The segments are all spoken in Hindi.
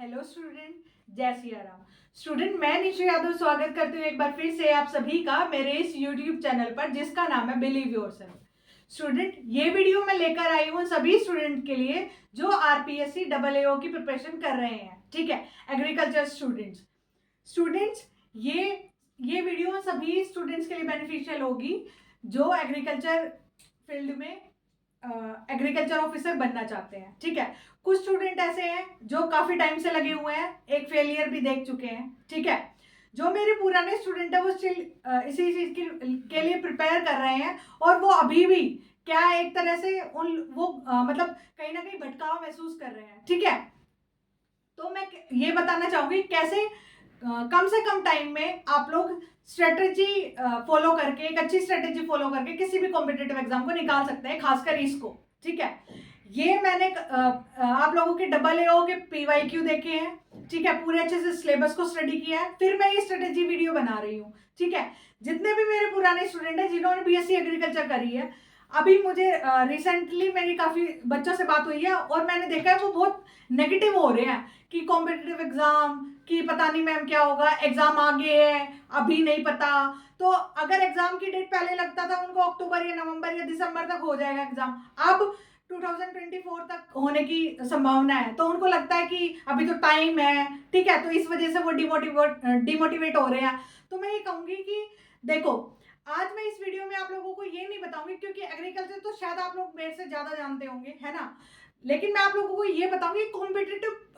हेलो स्टूडेंट, जय सिया राम। स्टूडेंट, मैं निशु यादव स्वागत करती हूँ एक बार फिर से आप सभी का मेरे इस यूट्यूब चैनल पर जिसका नाम है बिलीव योरसेल्फ। स्टूडेंट, ये वीडियो मैं लेकर आई हूँ सभी स्टूडेंट के लिए जो आरपीएससी डबल एओ की प्रिपरेशन कर रहे हैं। ठीक है, एग्रीकल्चर स्टूडेंट्स। स्टूडेंट्स, ये वीडियो सभी स्टूडेंट्स के लिए बेनिफिशियल होगी जो एग्रीकल्चर फील्ड में एग्रीकल्चर ऑफिसर बनना चाहते हैं। ठीक है, कुछ स्टूडेंट ऐसे हैं जो काफी टाइम से लगे हुए हैं, एक फेलियर भी देख चुके हैं। ठीक है, जो मेरे पुराने स्टूडेंट है वो स्टिल इसी चीज के लिए प्रिपेयर कर रहे हैं और वो अभी भी क्या एक तरह से मतलब कहीं ना कहीं भटकाव महसूस कर रहे हैं। ठीक है, तो मैं ये बताना चाहूंगी कैसे कम से कम टाइम में आप लोग स्ट्रेटेजी फॉलो करके, एक अच्छी स्ट्रेटेजी फॉलो करके किसी भी कॉम्पिटेटिव एग्जाम को निकाल सकते हैं, खासकर इसको। ठीक है, ये मैंने आप लोगों के डबल एओ के पीवाईक्यू देखे हैं। ठीक है, पूरे अच्छे से सिलेबस को स्टडी किया है, फिर मैं ये स्ट्रेटेजी वीडियो बना रही हूँ। ठीक है, जितने भी मेरे पुराने स्टूडेंट हैं जिन्होंने बीएससी एग्रीकल्चर करी है, अभी मुझे रिसेंटली मेरी काफी बच्चों से बात हुई है और मैंने देखा है वो बहुत नेगेटिव हो रहे हैं कि कॉम्पिटिटिव एग्जाम कि पता नहीं मैम क्या होगा, एग्जाम आगे है अभी नहीं पता। तो अगर एग्जाम की डेट पहले लगता था उनको अक्टूबर या नवंबर या दिसंबर तक हो जाएगा एग्जाम, अब 2024 तक होने की संभावना है, तो उनको लगता है कि अभी तो टाइम है। ठीक है, तो इस वजह से वो डिमोटिवेट हो रहे हैं। तो मैं ये कहूंगी कि देखो, आज मैं इस वीडियो में आप लोगों को ये नहीं बताऊंगी क्योंकि एग्रीकल्चर तो शायद आप लोग मेरे से ज्यादा जानते होंगे, है ना, लेकिन मैं आप लोगों को ये बताऊंगी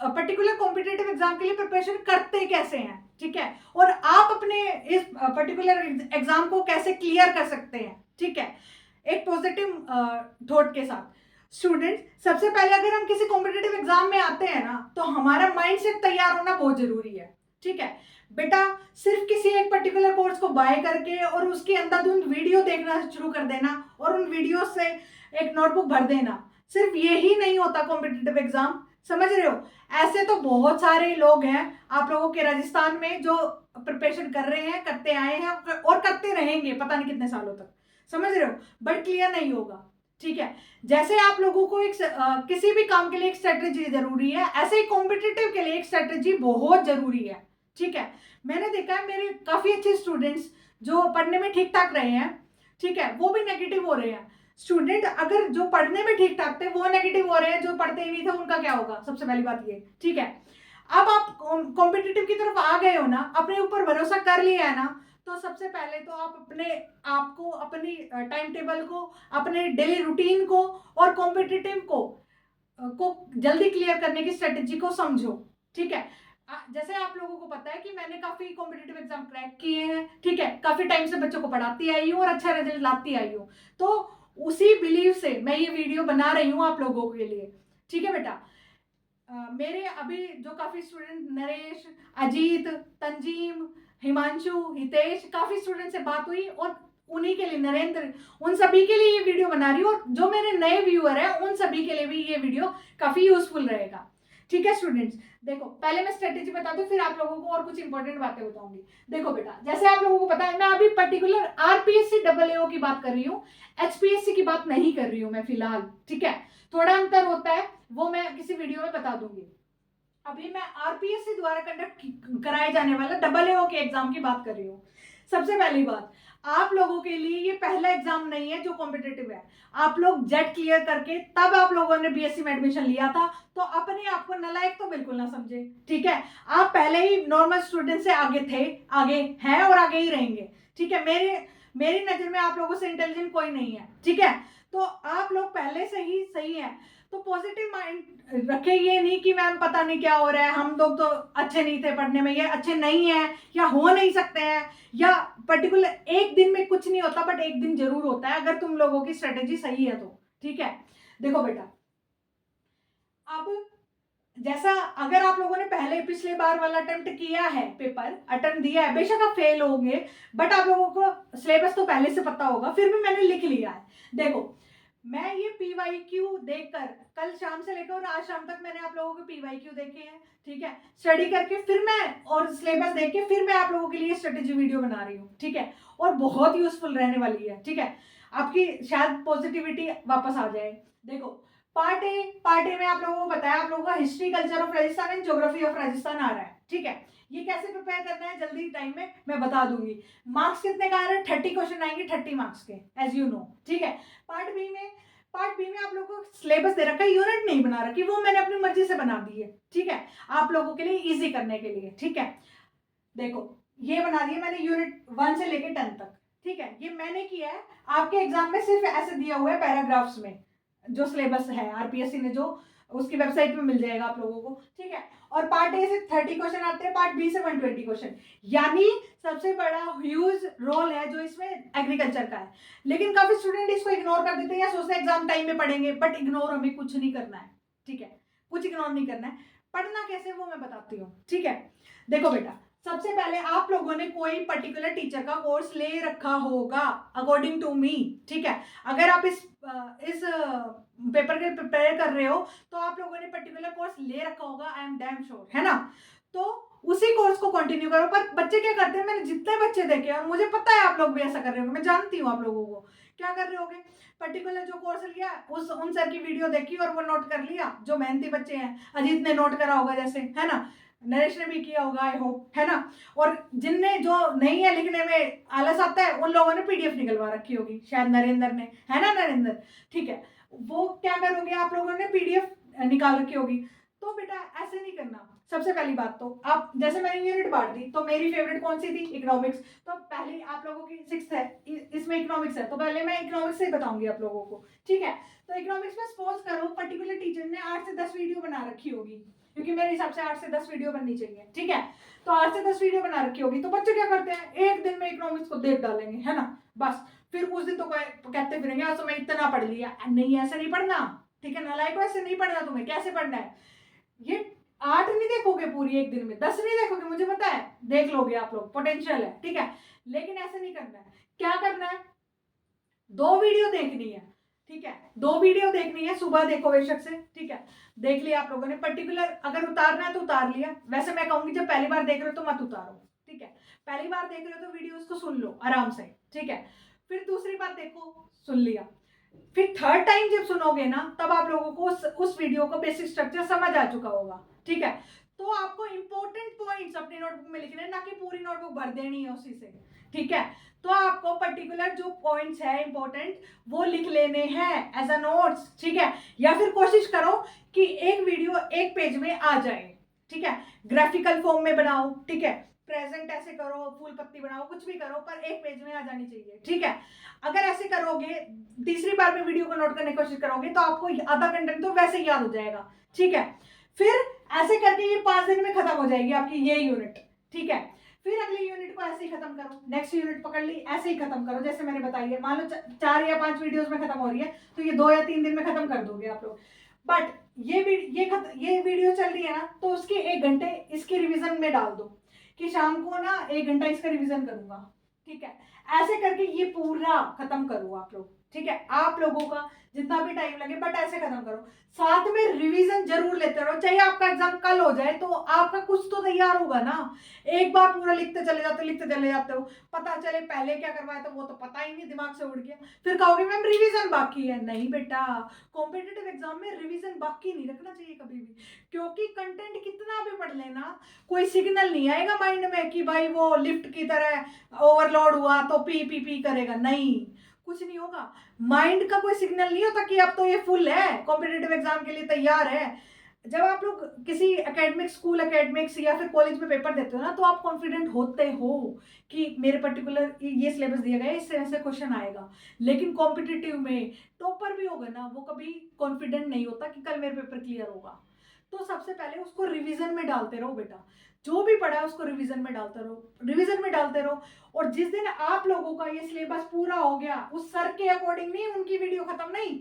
पर्टिकुलर कॉम्पिटेटिव एग्जाम के लिए प्रिपरेशन करते कैसे हैं। ठीक है, और आप अपने इस पर्टिकुलर एग्जाम को कैसे क्लियर कर सकते हैं। ठीक है, एक पॉजिटिव थॉट के साथ। स्टूडेंट, सबसे पहले अगर हम किसी कॉम्पिटेटिव एग्जाम में आते हैं ना, तो हमारा माइंडसेट तैयार होना बहुत जरूरी है। ठीक है बेटा, सिर्फ किसी एक पर्टिकुलर कोर्स को बाय करके और उसके अंधाधुंध वीडियो देखना शुरू कर देना और उन वीडियो से एक नोटबुक भर देना, सिर्फ यही नहीं होता कॉम्पिटिटिव एग्जाम। समझ रहे हो, ऐसे तो बहुत सारे लोग हैं आप लोगों के राजस्थान में जो प्रिपरेशन कर रहे हैं, करते आए हैं और करते रहेंगे पता नहीं कितने सालों तक। समझ रहे हो, बट क्लियर नहीं होगा। ठीक है, जैसे आप लोगों को एक किसी भी काम के लिए एक स्ट्रेटेजी जरूरी है, ऐसे ही कॉम्पिटिटिव के लिए एक स्ट्रेटेजी बहुत जरूरी है। ठीक है, मैंने देखा है मेरे काफी अच्छे स्टूडेंट्स जो पढ़ने में ठीक ठाक रहे हैं, ठीक है, वो भी नेगेटिव हो रहे हैं। स्टूडेंट, अगर जो पढ़ने में ठीक ठाक थे वो नेगेटिव हो रहे हैं, जो पढ़ते ही नहीं थे उनका क्या होगा? सबसे पहली बात ये। ठीक है, अब आप कॉम्पिटिटिव की तरफ आ गए हो ना, अपने ऊपर भरोसा कर लिया है ना, तो सबसे पहले तो आप अपने आप को, अपनी टाइम टेबल को, अपने डेली रूटीन को और कॉम्पिटिटिव को जल्दी क्लियर करने की स्ट्रेटेजी को समझो। ठीक है, जैसे आप लोगों को पता है कि मैंने काफी कॉम्पिटिटिव एग्जाम क्रैक किए हैं। ठीक है, काफी टाइम से बच्चों को पढ़ाती आई हूँ और अच्छा रिजल्ट लाती आई हूँ, तो उसी बिलीव से मैं ये वीडियो बना रही हूँ आप लोगों के लिए। ठीक है बेटा, मेरे अभी जो काफी स्टूडेंट, नरेश, अजीत, तंजीम, हिमांशु, हितेश, काफी स्टूडेंट से बात हुई और उन्हीं के लिए, नरेंद्र, उन सभी के लिए ये वीडियो बना रही हूँ और जो मेरे नए व्यूअर हैं उन सभी के लिए भी ये वीडियो काफी यूजफुल रहेगा। ठीक है स्टूडेंट्स, देखो पहले मैं स्ट्रेटेजी बता दूं, फिर आप लोगों को और कुछ इंपॉर्टेंट बातें बताऊंगी। देखो बेटा, जैसे आप लोगों को पता है मैं अभी पर्टिकुलर आरपीएससी डबल एओ की बात कर रही हूँ, एचपीएससी की बात नहीं कर रही हूँ मैं फिलहाल। ठीक है, थोड़ा अंतर होता है, वो मैं किसी वीडियो में बता दूंगी। अभी मैं आरपीएससी द्वारा कंडक्ट कराए जाने वाला डबल एओ के एग्जाम की बात कर रही हूँ। सबसे पहली बात, आप लोगों के लिए ये पहला एग्जाम नहीं है जो कॉम्पिटेटिव है। आप लोग जेट क्लियर करके तब आप लोगों ने बीएससी में एडमिशन लिया था, तो अपने आप को नालायक तो बिल्कुल ना समझे। ठीक है, आप पहले ही नॉर्मल स्टूडेंट से आगे थे, आगे हैं और आगे ही रहेंगे। ठीक है, मेरी नजर में आप लोगों से इंटेलिजेंट कोई नहीं है। ठीक है, तो आप लोग पहले से ही सही है, तो पॉजिटिव माइंड रखे, ये नहीं कि मैम पता नहीं क्या हो रहा है, हम लोग तो अच्छे नहीं थे पढ़ने में, ये अच्छे नहीं है या हो नहीं सकते हैं, या पर्टिकुलर एक दिन में कुछ नहीं होता, बट एक दिन जरूर होता है अगर तुम लोगों की स्ट्रेटेजी सही है तो। ठीक है, देखो बेटा, अब जैसा अगर आप लोगों ने पहले पिछले बार वाला अटेम्प्ट किया है, पेपर अटेम्प्ट दिया है, बेशक आप फेल होंगे, बट आप लोगों को सिलेबस तो पहले से पता होगा, फिर भी मैंने लिख लिया है। देखो, मैं ये पीवाईक्यू देखकर कल शाम से लेकर और आज शाम तक मैंने आप लोगों के पीवाईक्यू देखे हैं। ठीक है, स्टडी करके फिर मैं और सिलेबस देख के फिर मैं आप लोगों के लिए स्ट्रेटेजी वीडियो बना रही हूँ। ठीक है, और बहुत यूजफुल रहने वाली है। ठीक है, आपकी शायद पॉजिटिविटी वापस आ जाए। देखो, पार्ट ए में आप लोगों को बताया, आप लोगों का history culture of Rajasthan and geography of Rajasthan आ रहा है, ठीक है। ये कैसे प्रिपेयर करना है जल्दी टाइम में मैं बता दूंगी। मार्क्स कितने का आ रहे हैं, 30 क्वेश्चन आएंगे 30 मार्क्स के, एज यू नो, ठीक है। पार्ट बी में आप लोगों को सिलेबस दे रखा है, यूनिट नहीं बना रखी, वो मैंने अपनी मर्जी से बना दी है, ठीक है, आप लोगों के लिए इजी करने के लिए, ठीक है। देखो ये बना दिया मैंने यूनिट 1 से लेके 10 तक, ठीक है। ये मैंने किया है, आपके एग्जाम में सिर्फ ऐसे दिया हुआ है पैराग्राफ्स में, जो सिलेबस है आरपीएससी ने जो उसकी वेबसाइट में मिल जाएगा आप लोगों को, ठीक है। और पार्ट ए से 30 क्वेश्चन आते हैं, पार्ट बी से 120 क्वेश्चन, यानी सबसे बड़ा ह्यूज रोल है जो इसमें एग्रीकल्चर का है। लेकिन काफी स्टूडेंट इसको इग्नोर कर देते हैं या सोचते हैं एग्जाम टाइम में पढ़ेंगे, बट इग्नोर हमें कुछ नहीं करना है, ठीक है, कुछ इग्नोर नहीं करना है। पढ़ना कैसे वो मैं बताती हूँ, ठीक है। देखो बेटा, सबसे पहले आप लोगों ने कोई पर्टिकुलर टीचर का कोर्स ले रखा होगा अकॉर्डिंग टू मी, ठीक है। अगर आप इस पेपर के प्रिपेयर कर रहे हो तो आप लोगों ने पर्टिकुलर कोर्स ले रखा होगा, आई एम डैम श्योर, है ना। तो उसी कोर्स को कंटिन्यू करो। पर बच्चे क्या करते हैं, मैंने जितने बच्चे देखे और मुझे पता है आप लोग भी ऐसा कर रहे होंगे, मैं जानती हूँ आप लोगों को क्या कर रहे होगे, पर्टिकुलर जो कोर्स लिया उन सर की वीडियो देखी और वो नोट कर लिया। जो मेहनती बच्चे हैं, अजीत ने नोट करा होगा जैसे, है ना, नरेश ने भी किया होगा आई होप, है ना। और जिनने जो नहीं है लिखने में आलस आता है उन लोगों ने पीडीएफ निकलवा रखी होगी, शायद नरेंद्र ने, है ना नरेंद्र, ठीक है। वो क्या करोगे, आप लोगों ने पीडीएफ निकाल रखी होगी। तो बेटा ऐसे नहीं करना। सबसे पहली बात तो आप, जैसे मैंने यूनिट बांट दी, तो मेरी फेवरेट कौन सी थी, इकोनॉमिक्स। तो पहले आप लोगों की 6th है, इसमें इकोनॉमिक्स है, तो पहले मैं इकोनॉमिक्स से बताऊंगी आप लोगों को, ठीक है। तो इकोनॉमिक्स में सपोज करो पर्टिकुलर टीचर ने 8 से 10 वीडियो बना रखी होगी, क्योंकि मेरे हिसाब से 8 से 10 वीडियो बननी चाहिए, ठीक है। तो 8 से 10 वीडियो बना रखी होगी, तो बच्चे क्या करते हैं, एक दिन में इकोनॉमिक्स को देख डालेंगे, है ना, बस। फिर उस दिन तो कहते फिरेंगे आज तो मैं इतना पढ़ लिया। नहीं, ऐसे नहीं पढ़ना, ठीक है, नालायक ऐसे नहीं पढ़ना। तुम्हें कैसे पढ़ना है, ये 8 नहीं देखोगे पूरी एक दिन में, 10 नहीं देखोगे, मुझे पता है देख लोगे आप लोग, पोटेंशियल है, ठीक है। लेकिन ऐसे नहीं करना है। क्या करना है, 2 वीडियो देखनी है, ठीक है, 2 वीडियो देखनी है, सुबह देखो बेशक से, ठीक है। देख लिया आप लोगों ने, पर्टिकुलर अगर उतारना है तो उतार लिया। वैसे मैं कहूंगी जब पहली बार देख रहे हो तो मत उतारो, ठीक है। पहली बार देख रहे हो तो वीडियोस को सुन लो आराम से, ठीक है। फिर दूसरी बार देखो, सुन लिया। फिर थर्ड टाइम जब सुनोगे ना, तब आप लोगों को उस वीडियो को बेसिक स्ट्रक्चर समझ आ चुका होगा, ठीक है। तो आपको इंपॉर्टेंट पॉइंट्स अपनी नोटबुक में लिखने, ना कि पूरी नोटबुक भर देनी है उसी से, ठीक है। तो आपको पर्टिकुलर जो पॉइंट्स है इंपॉर्टेंट वो लिख लेने हैं एज अ नोट्स, ठीक है। या फिर कोशिश करो कि एक वीडियो एक पेज में आ जाए, ठीक है। ग्राफिकल फॉर्म में बनाओ, ठीक है, प्रेजेंट ऐसे करो, फूल पत्ती बनाओ, कुछ भी करो, पर एक पेज में आ जानी चाहिए, ठीक है। अगर ऐसे करोगे, तीसरी बार में वीडियो को नोट करने की कोशिश करोगे तो आपको आधा कंटेंट तो वैसे ही याद हो जाएगा, ठीक है। फिर ऐसे करके ये 5 दिन में खत्म हो जाएगी आपकी ये यूनिट, ठीक है। फिर अगली यूनिट को ऐसे ही खत्म करो, नेक्स्ट यूनिट पकड़ ली, ऐसे ही खत्म करो जैसे मैंने बताई है। मान लो 4 या 5 वीडियोस में खत्म हो रही है, तो ये 2 या 3 दिन में खत्म कर दोगे आप लोग। बट ये वीडियो चल रही है ना, तो उसके 1 घंटे इसकी रिविजन में डाल दो कि शाम को ना 1 घंटा इसका रिविजन करूंगा, ठीक है। ऐसे करके ये पूरा खत्म करो आप लोग, ठीक है। आप लोगों का जितना भी टाइम लगे, बट ऐसे खत्म करो। साथ में रिवीजन जरूर लेते रहो, चाहे आपका एग्जाम कल हो जाए तो आपका कुछ तो तैयार होगा ना। एक बार पूरा लिखते चले जाते हो, पता चले पहले क्या करवाया था वो तो पता ही नहीं, दिमाग से उड़ गया। फिर कहोगे मैम रिवीजन बाकी है। नहीं बेटा, कॉम्पिटिटिव एग्जाम में रिवीजन बाकी नहीं रखना चाहिए कभी भी, क्योंकि कंटेंट कितना भी पढ़ लेना, कोई सिग्नल नहीं आएगा माइंड में कि भाई वो लिफ्ट की तरह ओवरलोड हुआ तो पी पी पी करेगा। नहीं, कुछ नहीं होगा। माइंड का कोई सिग्नल नहीं होता कि अब तो ये फुल है, कॉम्पिटिटिव एग्जाम के लिए तैयार है। जब आप लोग किसी एकेडमिक स्कूल एकेडमिक्स या फिर कॉलेज में पेपर देते हो ना, तो आप कॉन्फिडेंट होते हो कि मेरे पर्टिकुलर ये सिलेबस दिया गया है, इससे ऐसे क्वेश्चन आएगा। लेकिन कॉम्पिटिटिव में टॉपर भी होगा ना, वो कभी कॉन्फिडेंट नहीं होता कि कल मेरे पेपर क्लियर होगा। तो सबसे पहले उसको रिवीजन में डालते रहो बेटा, जो भी पढ़ा है उसको रिवीजन में डालते रहो। और जिस दिन आप लोगों का ये सिलेबस पूरा हो गया, उस सर के अकॉर्डिंग नहीं, उनकी वीडियो खत्म नहीं,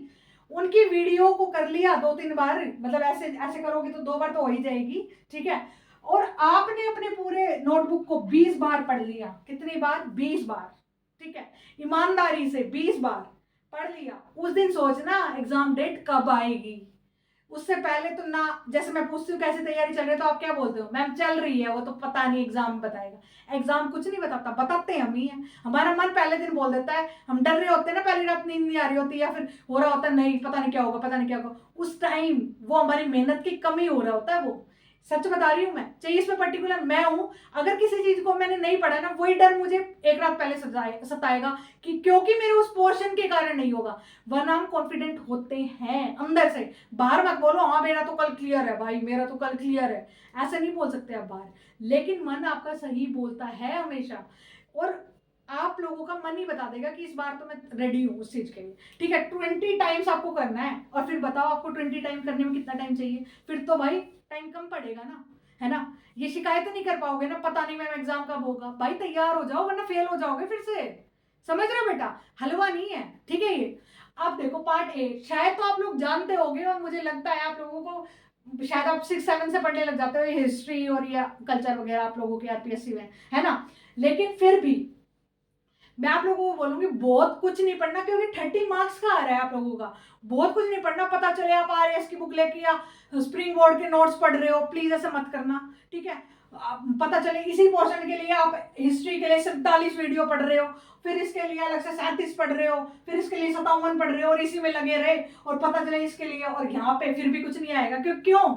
उनकी वीडियो को कर लिया 2-3 बार, मतलब ऐसे ऐसे करोगे तो 2 बार तो हो ही जाएगी, ठीक है। और आपने अपने पूरे नोटबुक को 20 बार पढ़ लिया। कितनी बार? 20 बार, ठीक है। ईमानदारी से 20 बार पढ़ लिया। उस दिन सोचना एग्जाम डेट कब आएगी, उससे पहले तो ना, जैसे मैं पूछती हूँ कैसी तैयारी चल रही है तो आप क्या बोलते हो, मैम चल रही है, वो तो पता नहीं एग्जाम बताएगा। एग्जाम कुछ नहीं बताता, बताते हम ही हैं। हमारा मन पहले दिन बोल देता है, हम डर रहे होते हैं ना, पहली रात नींद नहीं आ रही होती, या फिर हो रहा होता है नहीं पता नहीं क्या होगा, पता नहीं क्या होगा, उस टाइम वो हमारी मेहनत की कमी हो रहा होता है। वो सच बता रही हूँ मैं, चाहिए इसमें पर्टिकुलर मैं हूँ। अगर किसी चीज को मैंने नहीं पढ़ा ना, वही डर मुझे एक रात पहले सताएगा कि क्योंकि मेरे उस पोर्शन के कारण नहीं होगा। वरना हम कॉन्फिडेंट होते हैं अंदर से। बाहर मत बोलो हाँ मेरा तो कल क्लियर है भाई, मेरा तो कल क्लियर है, ऐसा नहीं बोल सकते आप बाहर, लेकिन मन आपका सही बोलता है हमेशा। और आप लोगों का मन ही बता देगा कि इस बार तो मैं रेडी हूँ उस चीज के लिए। ठीक है, 20 टाइम्स आपको करना है, और फिर बताओ आपको 20 टाइम करने में कितना टाइम चाहिए, फिर तो भाई टाइम कम पड़ेगा ना, है ना। ये शिकायत नहीं कर पाओगे ना, पता नहीं मैम एग्जाम कब होगा, भाई तैयार हो जाओ वरना फेल हो जाओगे फिर से। समझ रहे हो बेटा, हलवा नहीं है, ठीक है ये। अब देखो पार्ट ए, शायद तो आप लोग जानते होंगे, और मुझे लगता है आप लोगों को शायद आप 6-7 से पढ़ने लग जाते हो हिस्ट्री और या कल्चर वगैरह आप लोगों के आरपीएससी में, है ना। लेकिन फिर भी मैं आप लोगों को बोलूंगी बहुत कुछ नहीं पढ़ना, क्योंकि 30 मार्क्स का आ रहा है आप लोगों का। बहुत कुछ नहीं पढ़ना, पता चले आप आरएएस की बुक लेके या स्प्रिंग बोर्ड के नोट्स पढ़ रहे हो, प्लीज ऐसा मत करना, ठीक है। पता चले इसी पोर्शन के लिए आप हिस्ट्री के लिए 47 वीडियो पढ़ रहे हो, फिर इसके लिए अलग से 37 पढ़ रहे हो, फिर इसके लिए 57 पढ़ रहे हो, और इसी में लगे रहे, और पता चले इसके लिए, और यहाँ पे फिर भी कुछ नहीं आएगा। क्यों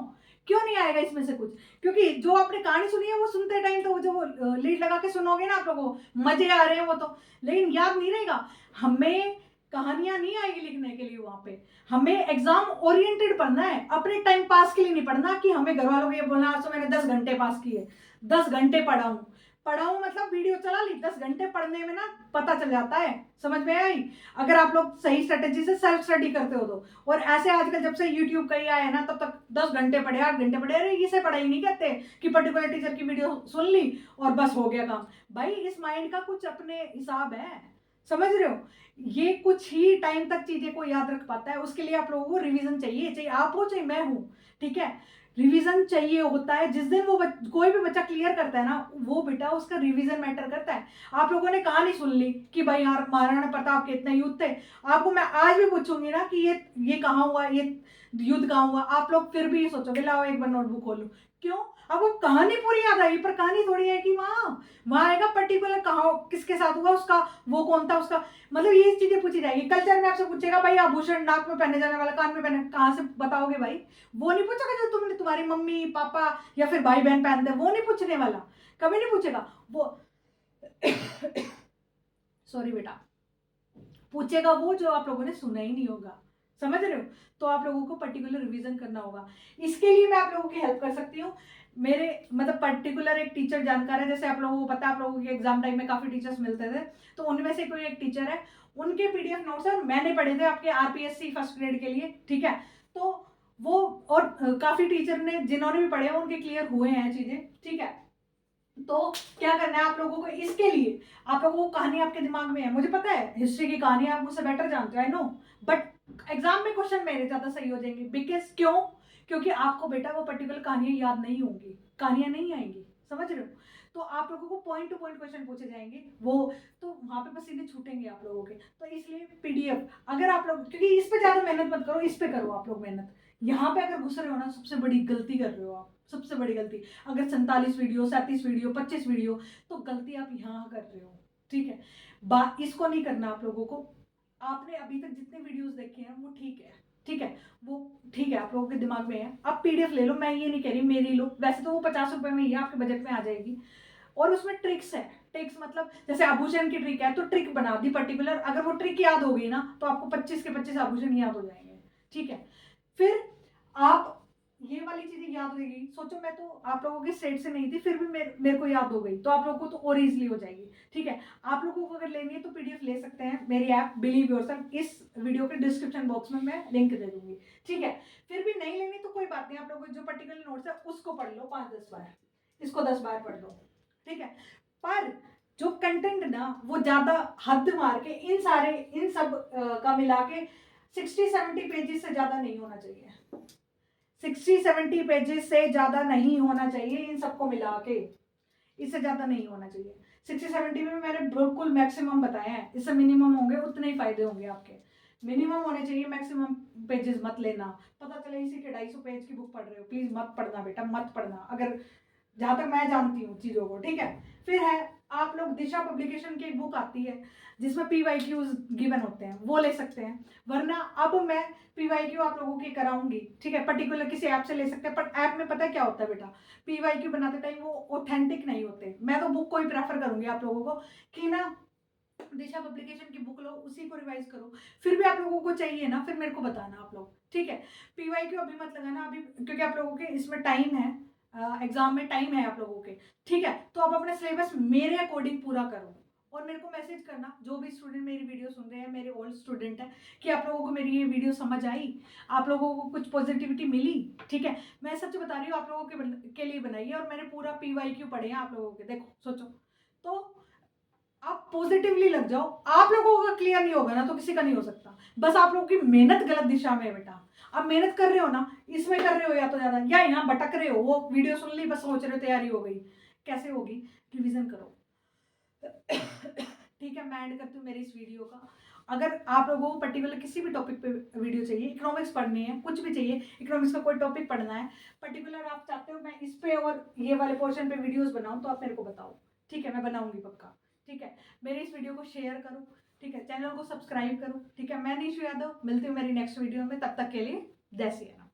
क्यों नहीं आएगा इसमें से कुछ? क्योंकि जो आपने कहानी सुनी है वो सुनते टाइम तो जो लीड लगा के सुनोगे ना आप लोगों को, मजे आ रहे हैं वो तो, लेकिन याद नहीं रहेगा। हमें कहानियां नहीं आएगी लिखने के लिए वहां पे, हमें एग्जाम ओरिएंटेड पढ़ना है, अपने टाइम पास के लिए नहीं पढ़ना कि हमें घर वालों को ये बोलना आज तो मैंने 10 घंटे पास किए, 10 घंटे पढ़ाऊं मतलब वीडियो चला ली, 10 घंटे पढ़ने में ना पता चल जाता है। समझ में आई? अगर आप लोग सही स्ट्रेटेजी से सेल्फ स्टडी करते हो तो। और ऐसे आजकल जब से यूट्यूब का ही आया है ना, तब तक 10 घंटे पढ़े, 8 घंटे पढ़े, अरे इसे पढ़ाई नहीं कहते कि पर्टिकुलर टीचर की वीडियो सुन ली और बस हो गया काम। भाई इस माइंड का कुछ अपने हिसाब है, समझ रहे हो। ये कुछ ही टाइम तक चीजें को याद रख पाता है, उसके लिए आप लोगों को रिवीजन चाहिए, चाहे आप हो चाहे मैं हूं, ठीक है। रिवीजन चाहिए होता है, जिस दिन वो कोई भी बच्चा क्लियर करता है ना, वो बेटा उसका रिवीजन मैटर करता है। आप लोगों ने कहानी सुन ली कि भाई यार महाराणा प्रताप के इतने युद्ध थे, आपको मैं आज भी पूछूंगी ना कि ये कहाँ हुआ, ये युद्ध कहाँ हुआ, आप लोग फिर भी सोचोगे लाओ एक बार नोटबुक खोलो। क्यों? अब वो कहानी पूरी याद आएगी, पर कहानी थोड़ी है कि वहां वहां आएगा पर्टिकुलर कहाँ किसके साथ हुआ, उसका वो कौन था, उसका मतलब ये चीजें पूछी जाएगी। कल्चर में आपसे पूछेगा भाई आभूषण नाक में पहने जाने वाला, कान में पहने, कहाँ से बताओगे भाई? वो नहीं पूछेगा जो तुमने तुम्हारी मम्मी पापा या फिर भाई बहन पहनते, वो नहीं पूछने वाला, कभी नहीं पूछेगा वो। सॉरी बेटा, पूछेगा वो जो आप लोगों ने सुना ही नहीं होगा। समझ रहे हो? तो आप लोगों को पर्टिकुलर रिवीजन करना होगा। इसके लिए मैं आप लोगों की हेल्प कर सकती हूँ। मेरे मतलब पर्टिकुलर एक टीचर जानकार है, जैसे आप लोगों को पता है आप लोगों के एग्जाम टाइम में काफी टीचर्स मिलते थे, तो उनमें से कोई एक टीचर है, उनके पीडीएफ नोट्स है, मैंने पढ़े थे आपके आरपीएससी फर्स्ट ग्रेड के लिए, ठीक है। तो वो और काफी टीचर ने जिन्होंने भी पढ़े उनके क्लियर हुए हैं चीजें, ठीक है। तो क्या करना है आप लोगों को, इसके लिए आप लोगों को कहानी आपके दिमाग में है, मुझे पता है हिस्ट्री की कहानी आप मुझसे बेटर जानते हो, आई नो, बट एग्जाम में क्वेश्चन मेरे ज्यादा सही हो जाएंगे, बिकॉज क्यों? क्योंकि आपको बेटा वो पर्टिकुलर कहानियां याद नहीं होंगी, कहानियां नहीं आएंगी, समझ रहे हो। तो आप लोगों को पॉइंट टू पॉइंट क्वेश्चन पूछे जाएंगे, वो तो वहां पे पसीने छूटेंगे आप लोगों के। तो इसलिए पीडीएफ अगर आप लोग, क्योंकि इस पे ज्यादा मेहनत मत करो, इस पे करो आप लोग मेहनत। यहाँ पे अगर घुस रहे हो ना, सबसे बड़ी गलती कर रहे हो आप, सबसे बड़ी गलती। अगर 47 वीडियो, 37 वीडियो, 25 वीडियो, तो गलती आप यहाँ कर रहे हो, ठीक है। बात इसको नहीं करना आप लोगों को। आपने अभी तक जितने वीडियोस देखे हैं वो ठीक है, ठीक है, वो ठीक है, आप लोगों के दिमाग में है। आप पीडीएफ ले लो, मैं ये नहीं कह रही मेरी लो, वैसे तो वो 50 रुपए में ही है, आपके बजट में आ जाएगी। और उसमें ट्रिक्स है, ट्रिक्स मतलब जैसे आभूषण की ट्रिक है तो ट्रिक बना दी पर्टिकुलर, अगर वो ट्रिक याद हो गई ना तो आपको 25 के 25 आभूषण याद हो जाएंगे, ठीक है। फिर आप ये वाली चीजें याद हो गई, सोचो मैं तो आप लोगों के स्टेट से नहीं थी, फिर भी मेरे को याद हो गई, तो आप लोगों को तो और इजीली हो जाएगी, ठीक है। आप लोगों को अगर लेनी है तो पीडीएफ ले सकते हैं, मेरी ऐप बिलीव योरसेल्फ, इस वीडियो के डिस्क्रिप्शन बॉक्स में मैं लिंक दे दूंगी, ठीक है। फिर भी नहीं लेनी तो कोई बात नहीं, आप लोगों को जो पर्टिकुलर नोट्स है उसको पढ़ लो 5-10 बार, इसको 10 बार पढ़ लो, ठीक है। पर जो कंटेंट ना वो ज्यादा हद मार के इन सब का मिला के 60-70 पेजेस से ज्यादा नहीं होना चाहिए, 60-70 पेजेस से ज्यादा नहीं होना चाहिए इन सबको मिला के, इससे ज्यादा नहीं होना चाहिए। 60-70 में मैंने बिल्कुल मैक्सिमम बताया है, इससे मिनिमम होंगे उतने ही फायदे होंगे आपके, मिनिमम होने चाहिए, मैक्सिमम पेजेस मत लेना। पता चले इसी के 250 पेज की बुक पढ़ रहे हो, प्लीज मत पढ़ना बेटा, मत पढ़ना, अगर जहाँ तक मैं जानती हूँ चीज़ों को, ठीक है। फिर है आप लोग दिशा पब्लिकेशन की एक बुक आती है जिसमें PYQs गिवन होते हैं, वो ले सकते हैं। वरना अब मैं PYQ आप लोगों की कराऊंगी, ठीक है, पर्टिकुलर किसी ऐप से ले सकते हैं। पर ऐप में पता है क्या होता है बेटा, PYQ बनाते टाइम वो ऑथेंटिक नहीं होते। मैं तो बुक को ही प्रेफर करूंगी आप लोगों को कि ना दिशा पब्लिकेशन की बुक लो, उसी को रिवाइज करो। फिर भी आप लोगों को चाहिए ना, फिर मेरे को बताना आप लोग, ठीक है। PYQ अभी मत लगाना अभी, क्योंकि आप लोगों के इसमें टाइम है, एग्जाम में टाइम है आप लोगों के, ठीक है। तो आप अपना सिलेबस मेरे अकॉर्डिंग पूरा करो और मेरे को मैसेज करना, जो भी स्टूडेंट मेरी वीडियो सुन रहे हैं, मेरे ओल्ड स्टूडेंट हैं, कि आप लोगों को मेरी ये वीडियो समझ आई, आप लोगों को कुछ पॉजिटिविटी मिली, ठीक है। मैं सच बता रही हूँ, आप लोगों के लिए बनाई है और मैंने पूरा PYQ पढ़े हैं आप लोगों के, देखो सोचो। तो आप पॉजिटिवली लग जाओ, आप लोगों का क्लियर नहीं होगा ना तो किसी का नहीं हो सकता। बस आप लोगों की मेहनत गलत दिशा में है बेटा। आप मेहनत कर रहे हो ना, इसमें कर रहे हो या तो ज्यादा, या यहाँ भटक रहे हो, वो वीडियो सुन ली बस सोच रहे हो तैयारी हो गई, कैसे होगी, रिवीजन करो। ठीक है, मैं एंड करती हूँ मेरी इस वीडियो का। अगर आप लोगों को पर्टिकुलर किसी भी टॉपिक पे वीडियो चाहिए, इकोनॉमिक्स पढ़नी है, कुछ भी चाहिए, इकोनॉमिक्स का कोई टॉपिक पढ़ना है पर्टिकुलर, आप चाहते हो मैं इस पे और ये वाले पोर्शन पे वीडियोस बनाऊं, तो आप मेरे को बताओ, ठीक है, मैं बनाऊंगी पक्का, ठीक है। मेरी इस वीडियो को शेयर करो, ठीक है, चैनल को सब्सक्राइब करो, ठीक है। मैं निशु यादव, मिलती हूँ मेरी नेक्स्ट वीडियो में, तब तक के लिए जय श्री राम।